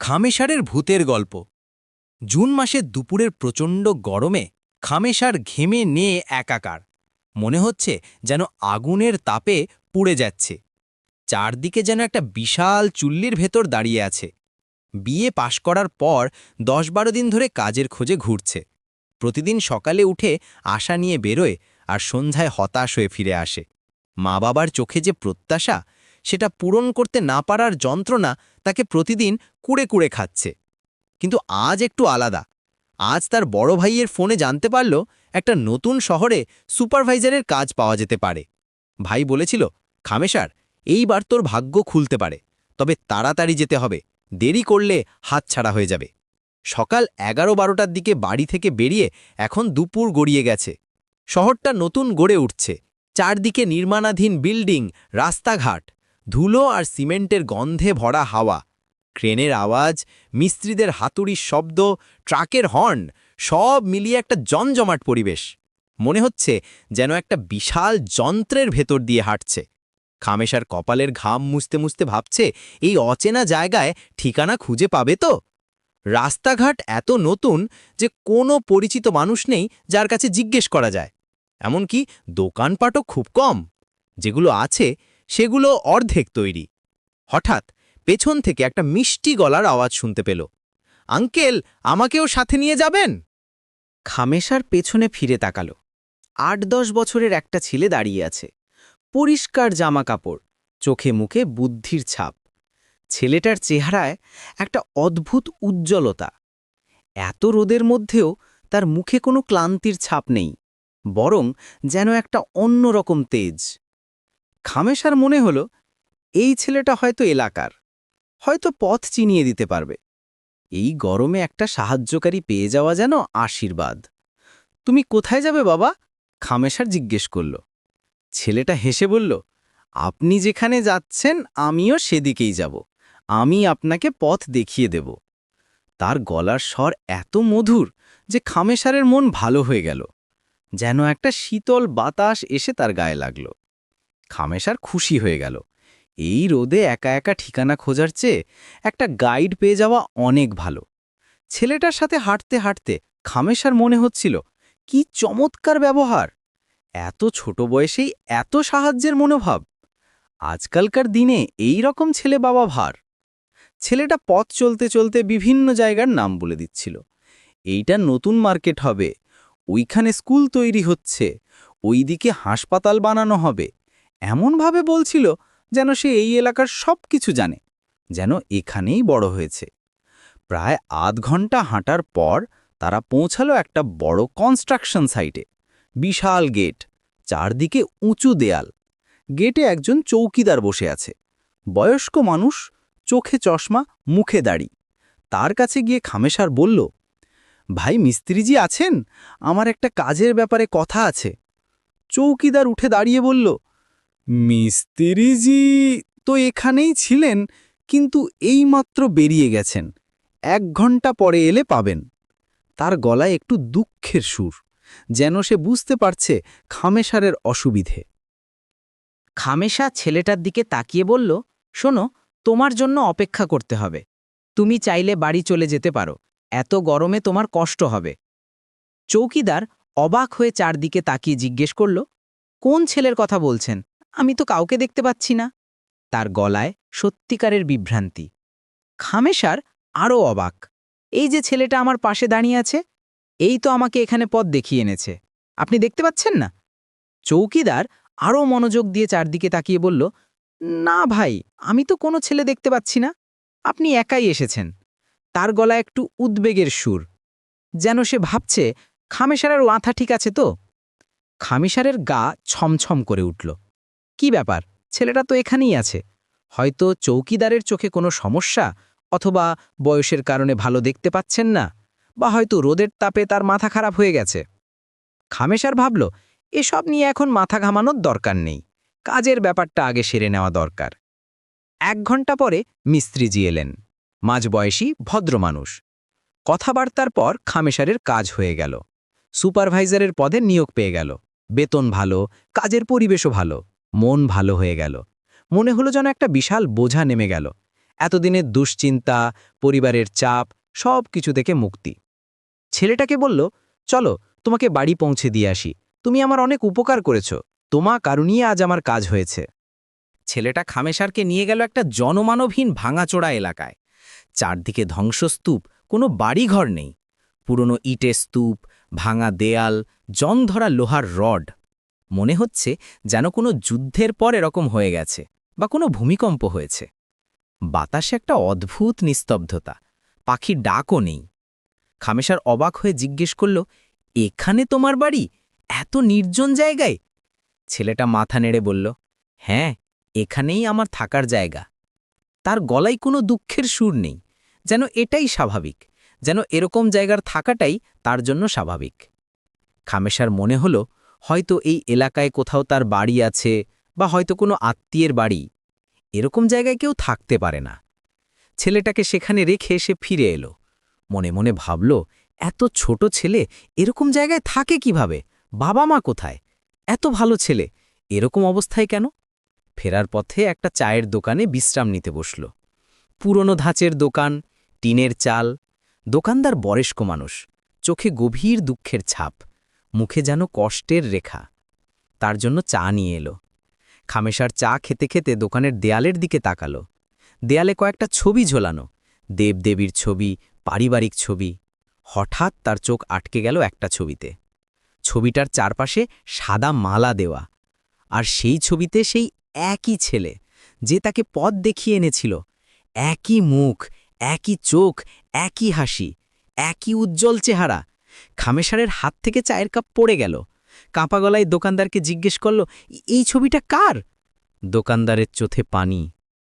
খামেশারের ভূতের গল্প। জুন মাসের দুপুরের প্রচণ্ড গরমে খামেশার ঘেমে নিয়ে একাকার। মনে হচ্ছে যেন আগুনের তাপে পুড়ে যাচ্ছে। চারদিকে যেন একটা বিশাল চুল্লির ভেতর দাঁড়িয়ে আছে। বিএ পাশ করার পর ১০-১২ দিন ধরে কাজের খোঁজে ঘুরছে। প্রতিদিন সকালে উঠে আশা নিয়ে বেরোয় আর সন্ধ্যায় হতাশ হয়ে ফিরে আসে। মা বাবার চোখে যে প্রত্যাশা, সেটা পূরণ করতে না পারার যন্ত্রণা তাকে প্রতিদিন কুড়ে কুড়ে খাচ্ছে। কিন্তু আজ একটু আলাদা। আজ তার বড় ভাইয়ের ফোনে জানতে পারল একটা নতুন শহরে সুপারভাইজারের কাজ পাওয়া যেতে পারে। ভাই বলেছিল, খামেশার, এইবার তোর ভাগ্য খুলতে পারে, তবে তাড়াতাড়ি যেতে হবে, দেরি করলে হাতছাড়া হয়ে যাবে। সকাল ১১-১২টার দিকে বাড়ি থেকে বেরিয়ে এখন দুপুর গড়িয়ে গেছে। শহরটা নতুন গড়ে উঠছে। চারদিকে নির্মাণাধীন বিল্ডিং, রাস্তাঘাট, ধুলো আর সিমেন্টের গন্ধে ভরা হাওয়া। ক্রেনের আওয়াজ, মিস্ত্রিদের হাতুড়ির শব্দ, ট্রাকের হর্ন, সব মিলিয়ে একটা জমজমাট পরিবেশ। মনে হচ্ছে যেন একটা বিশাল যন্ত্রের ভেতর দিয়ে হাঁটছে। খামেশার কপালের ঘাম মুছতে মুছতে ভাবছে, এই অচেনা জায়গায় ঠিকানা খুঁজে পাবে তো? রাস্তাঘাট এত নতুন যে কোনো পরিচিত মানুষ নেই যার কাছে জিজ্ঞেস করা যায়। এমনকি দোকানপাটও খুব কম। যেগুলো আছে সেগুলো অর্ধেক তৈরি। হঠাৎ পেছন থেকে একটা মিষ্টি গলার আওয়াজ শুনতে পেল। আঙ্কেল, আমাকেও সাথে নিয়ে যাবেন? খামেশার পেছনে ফিরে তাকাল। ৮-১০ বছরের একটা ছেলে দাঁড়িয়ে আছে। পরিষ্কার জামা কাপড়, চোখে মুখে বুদ্ধির ছাপ। ছেলেটার চেহারায় একটা অদ্ভুত উজ্জ্বলতা। এত রোদের মধ্যেও তার মুখে কোনো ক্লান্তির ছাপ নেই, বরং যেন একটা অন্যরকম তেজ। খামেশার মনে হল, এই ছেলেটা হয়তো এলাকার, হয়তো পথ চিনিয়ে দিতে পারবে। এই গরমে একটা সাহায্যকারী পেয়ে যাওয়া যেন আশীর্বাদ। তুমি কোথায় যাবে বাবা? খামেশার জিজ্ঞেস করল। ছেলেটা হেসে বলল, আপনি যেখানে যাচ্ছেন আমিও সেদিকেই যাব। আমি আপনাকে পথ দেখিয়ে দেব। তার গলার স্বর এত মধুর যে খামেশারের মন ভালো হয়ে গেল। যেন একটা শীতল বাতাস এসে তার গায়ে লাগল। খামেশার খুশি হয়ে গেল। এই রোদে একা একা ঠিকানা খোঁজার চেয়ে একটা গাইড পেয়ে যাওয়া অনেক ভালো। ছেলেটার সাথে হাঁটতে হাঁটতে খামেশার মনে হচ্ছিল, কি চমৎকার ব্যবহার! এত ছোট বয়সেই এত সাহায্যের মনোভাব। আজকালকার দিনে এই রকম ছেলে বাবা ভার। ছেলেটা পথ চলতে চলতে বিভিন্ন জায়গার নাম বলে দিচ্ছিল। এইটা নতুন মার্কেট হবে, ওইখানে স্কুল তৈরি হচ্ছে, ওইদিকে হাসপাতাল বানানো হবে। এমনভাবে বলছিল যেন সে এই এলাকার সব কিছু জানে, যেন এখানেই বড় হয়েছে। প্রায় আধ ঘন্টা হাঁটার পর তারা পৌঁছালো একটা বড় কনস্ট্রাকশন সাইটে। বিশাল গেট, চারদিকে উঁচু দেয়াল। গেটে একজন চৌকিদার বসে আছে। বয়স্ক মানুষ, চোখে চশমা, মুখে দাড়ি। তার কাছে গিয়ে খামেশার বলল, ভাই মিস্ত্রিজি আছেন? আমার একটা কাজের ব্যাপারে কথা আছে। চৌকিদার উঠে দাঁড়িয়ে বলল, মিস্ত্রিজি তো এখানেই ছিলেন, কিন্তু এইমাত্র বেরিয়ে গেছেন। ১ ঘন্টা পরে এলে পাবেন। তার গলায় একটু দুঃখের সুর, যেন সে বুঝতে পারছে খামেশারের অসুবিধে। খামেশা ছেলেটার দিকে তাকিয়ে বলল, শোনো, তোমার জন্য অপেক্ষা করতে হবে। তুমি চাইলে বাড়ি চলে যেতে পারো, এত গরমে তোমার কষ্ট হবে। চৌকিদার অবাক হয়ে চারদিকে তাকিয়ে জিজ্ঞেস করল, কোন ছেলের কথা বলছেন? আমি তো কাউকে দেখতে পাচ্ছি না। তার গলায় সত্যিকারের বিভ্রান্তি। খামেশার আরও অবাক। এই যে ছেলেটা আমার পাশে দাঁড়িয়ে আছে, এই তো আমাকে এখানে পথ দেখিয়ে এনেছে। আপনি দেখতে পাচ্ছেন না? চৌকিদার আরও মনোযোগ দিয়ে চারদিকে তাকিয়ে বলল, না ভাই, আমি তো কোনো ছেলে দেখতে পাচ্ছি না। আপনি একাই এসেছেন। তার গলায় একটু উদ্বেগের সুর, যেন সে ভাবছে খামেশারের মাথা ঠিক আছে তো। খামেশারের গা ছমছম করে উঠল। কি ব্যাপার, ছেলেটা তো এখানেই আছে। হয়তো চৌকিদারের চোখে কোনো সমস্যা, অথবা বয়সের কারণে ভালো দেখতে পাচ্ছেন না, বা হয়তো রোদের তাপে তার মাথা খারাপ হয়ে গেছে। খামেশার ভাবল, এসব নিয়ে এখন মাথা ঘামানোর দরকার নেই, কাজের ব্যাপারটা আগে সেরে নেওয়া দরকার। ১ ঘন্টা পরে মিস্ত্রিজি এলেন। মাঝবয়সী ভদ্রমানুষ। কথাবার্তার পর খামেশারের কাজ হয়ে গেল। সুপারভাইজারের পদে নিয়োগ পেয়ে গেল। বেতন ভালো, কাজের পরিবেশও ভালো। মন ভালো হয়ে গেল। মনে হলো যেন একটা বিশাল বোঝা নেমে গেল। এতদিনের দুশ্চিন্তা, পরিবারের চাপ সব কিছু থেকে মুক্তি। ছেলেটাকে বলল, চলো তোমাকে বাড়ি পৌঁছে দিয়ে আসি, তুমি আমার অনেক উপকার করেছ, তোমার কারণেই আজ আমার কাজ হয়েছে। ছেলেটা খামেশারকে নিয়ে গেল একটা জনমানবহীন ভাঙাচোরা এলাকায়। চারদিকে ধ্বংসস্তূপ, কোনো বাড়িঘর নেই। পুরনো ইটের স্তূপ, ভাঙা দেয়াল, জং ধরা লোহার রড। মনে হচ্ছে যেন কোনো যুদ্ধের পর এরকম হয়ে গেছে বা কোনো ভূমিকম্প হয়েছে। বাতাসে একটা অদ্ভুত নিস্তব্ধতা, পাখির ডাকও নেই। খামেশার অবাক হয়ে জিজ্ঞেস করল, এখানে তোমার বাড়ি, এত নির্জন জায়গায়? ছেলেটা মাথা নেড়ে বলল, হ্যাঁ, এখানেই আমার থাকার জায়গা। তার গলায় কোনো দুঃখের সুর নেই, যেন এটাই স্বাভাবিক, যেন এরকম জায়গার থাকাটাই তার জন্য স্বাভাবিক। খামেশার মনে হলো হয়তো এই এলাকায় কোথাও তার বাড়ি আছে, বা হয়তো কোনো আত্মীয়ের বাড়ি। এরকম জায়গায় কেউ থাকতে পারে না। ছেলেটাকে সেখানে রেখে সে ফিরে এলো। মনে মনে ভাবল, এত ছোট ছেলে এরকম জায়গায় থাকে কিভাবে? বাবা মা কোথায়? এত ভালো ছেলে এরকম অবস্থায় কেন? ফেরার পথে একটা চায়ের দোকানে বিশ্রাম নিতে বসল। পুরনো ধাঁচের দোকান, টিনের চাল। দোকানদার বয়স্ক মানুষ, চোখে গভীর দুঃখের ছাপ, মুখে যেন কষ্টের রেখা। তার জন্য চা নিয়ে এলো। খামেশার চা খেতে খেতে দোকানের দেয়ালের দিকে তাকালো। দেয়ালে কয়েকটা ছবি ঝোলানো, দেবদেবীর ছবি, পারিবারিক ছবি। হঠাৎ তার চোখ আটকে গেল একটা ছবিতে। ছবিটার চারপাশে সাদা মালা দেওয়া, আর সেই ছবিতে সেই একই ছেলে যে তাকে পথ দেখিয়ে এনেছিল। একই মুখ, একই চোখ, একই হাসি, একই উজ্জ্বল চেহারা। খামেশারের হাত থেকে চায়ের কাপ পড়ে গেল। কাঁপা গলায় দোকানদারকে জিজ্ঞেস করল, এই ছবিটা কার? দোকানদারের চোখে পানি,